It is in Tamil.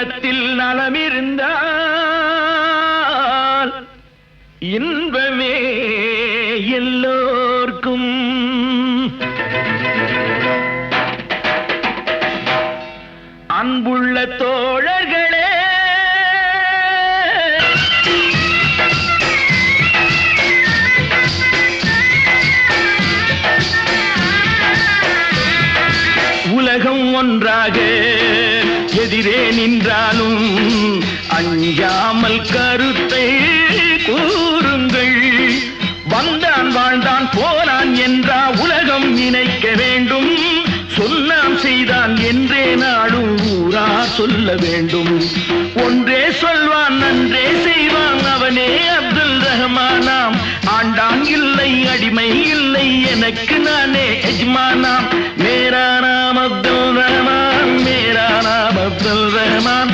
உள்ளத்தில் நலமிருந்தால் இன்பமே எல்லோர்க்கும். அன்புள்ள தோழர்களே, உலகம் ஒன்றாக எதிரே நின்றாலும் அஞ்சாமல் கருத்தை கூறுங்கள். வந்தான் வாழ்ந்தான் போனான் என்றா உலகம் நினைக்க வேண்டும். சொன்னான் செய்தான் என்றே நாடும் ஊரா சொல்ல வேண்டும். ஒன்றே சொல்வான் நன்றே செய்வான் அவனே அப்துல் ரஹ்மானாம். ஆண்டான் இல்லை அடிமை இல்லை எனக்கு நானே எஜ்மானாம். மேரா நாம் அப்துல் ரஹ்மான், மேரா நாம் அப்துல் ரஹ்மான்.